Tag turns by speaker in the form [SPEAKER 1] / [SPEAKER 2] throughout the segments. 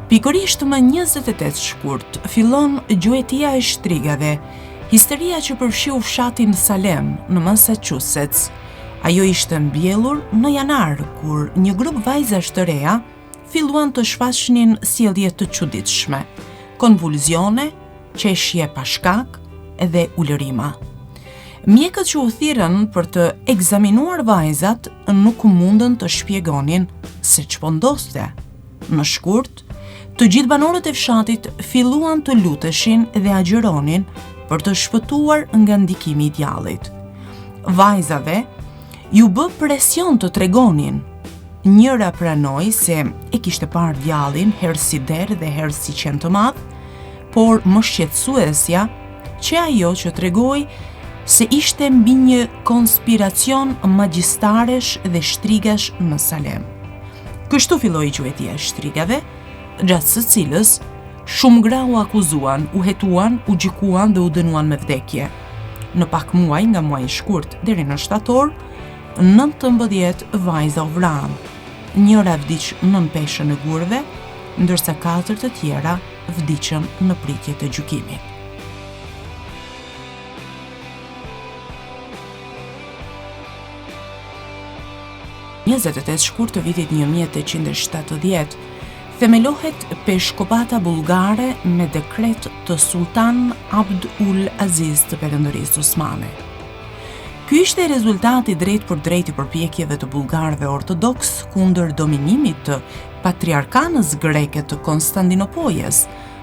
[SPEAKER 1] Pikërisht më 28 shkurt fillon gjuetia e shtrigave, histeria që përfshiu fshatin Salem në Massachusetts. Ajo ishte mbjellur në janar, kur një grup vajzash të reja filluan të shfaqnin sjellje të çuditshme, konvulzione, qeshje pa shkak dhe ulërima. Mjekët që u thirrën për të ekzaminuar vajzat nuk mundën të shpjegonin se ç'po ndodhte. Në shkurt, të gjithë banorët e fshatit filluan të luteshin dhe agjeronin për të shpëtuar nga ndikimi i djallit. Vajzave ju bë presion të tregonin. Njëra pranoi se e kishte parë djallin herë si der dhe herë si qen të madh, por më shqetësuesja që ajo që tregoi se ishte mbi një konspiracion magjistaresh dhe shtrigash në Salem. Kështu filloi gjuetia e shtrigave, gjatë së cilës shumë gra u akuzuan, u hetuan, u gjykuan dhe u dënuan me vdekje. Në pak muaj, nga muaji i shkurt deri në shtator, 19 vajza u vranë. Njëra vdiq nën peshën e gurëve, ndërsa 4 të tjera vdiqën në pritje të gjykimit. Në 28 shkurt të vitit 1870, themelohet peshkopata bullgare me dekret të Sultan Abd ul Aziz të Perëndërisë Osmane. Ky ishte rezultati drejt për drejt i përpjekjeve të bullgarëve ortodoks kundër dominimit të patriarkanës greke të Konstantinopoljes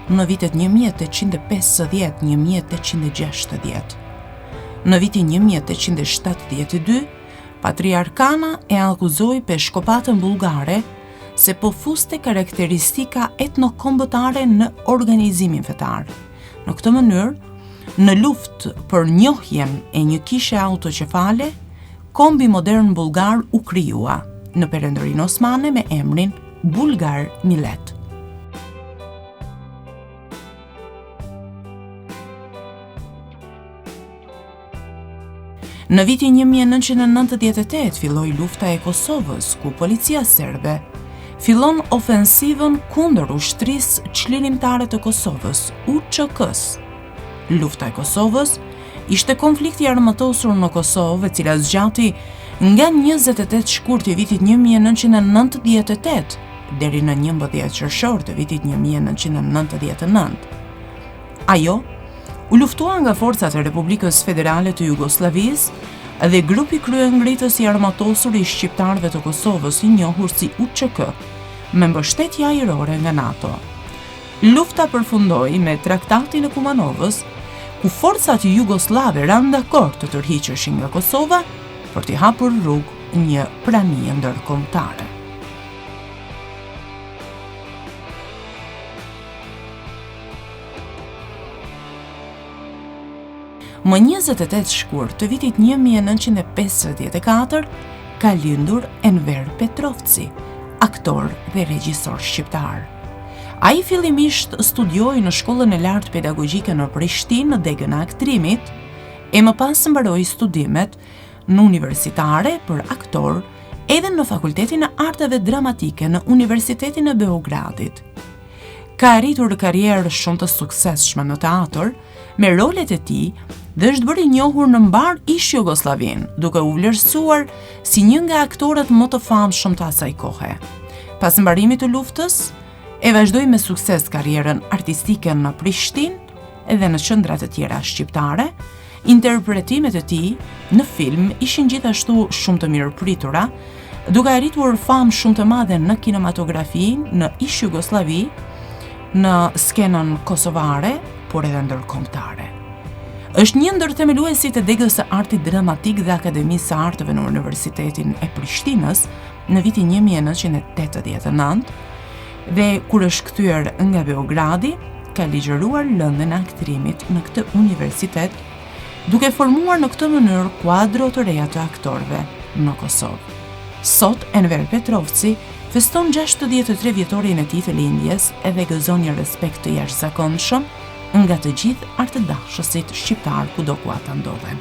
[SPEAKER 1] në vitet 1850-1860. Në vitin 1872, patriarkana e akuzoi peshkopatën bullgare se po fuste karakteristika etnokombëtare në organizimin fetar. Në këtë mënyrë, në luftë për njohjen e një kishe autoqefale, kombi modern bullgar u krijua në Perëndërinë Osmane me emrin Bulgar Millet. Në vitin 1998 filloi lufta e Kosovës, ku policia serbe fillon ofensivën kundër ushtrisë çlirimtare të Kosovës, UÇK-s. Lufta e Kosovës ishte konflikti armatosur në Kosovë, e cila zgjati nga 28 shkurt i vitit 1998 deri në 11 qershor të vitit 1999. Ajo u luftua nga forcat e Republikës Federale të Jugosllavisë dhe grupi kryengritës i armatosur i shqiptarëve të Kosovës, i njohur si UÇK, me mbështetje ajrore nga NATO. Lufta përfundoi me Traktatin e Kumanovës, ku forcat jugoslave ranë dakord të tërhiqeshin nga Kosova për t'i hapur rrugë një pranie ndërkombëtare. Më 28 shkurt të vitit 1954 ka lindur Enver Petrovci, aktor dhe regjisor shqiptar. Ai fillimisht studioi në Shkollën e Lartë Pedagogjike në Prishtinë degën e aktrimit, e më pas mbaroi studimet në universitare për aktor edhe në Fakultetin e Arteve Dramatike në Universitetin e Beogradit. Ka arritur karrierë shumë të suksesshme në teatr me rolet e tij dhe është bërë i njohur në mbar ish Jugoslavinë, duke u vlerësuar si një nga aktorët më të famshëm të asaj kohe. Pas mbarimit të luftës, e vazhdoi me sukses karrierën artistike në Prishtinë edhe në qendra të tjera shqiptare. Interpretimet e tij në film ishin gjithashtu shumë të mirëpritura, duke arritur famë shumë të madhe në kinematografinë në ish Jugosllavi, në skenën kosovare, por edhe ndërkombëtare. Është një ndër themeluesit e degës së artit dramatik dhe Akademisë së Arteve në Universitetin e Prishtinës në vitin 1989, dhe kur është kthyer nga Beogradi, ka ligjëruar lëndën e aktrimit në këtë universitet, duke formuar në këtë mënyrë kuadro të reja të aktorëve në Kosovë. Sot Enver Petrovci feston 63 vjetorin e tij të lindjes edhe gëzon një respekt të jashtëzakonshëm nga të gjithë artëdashësit shqiptar kudo ku ata ndodhen.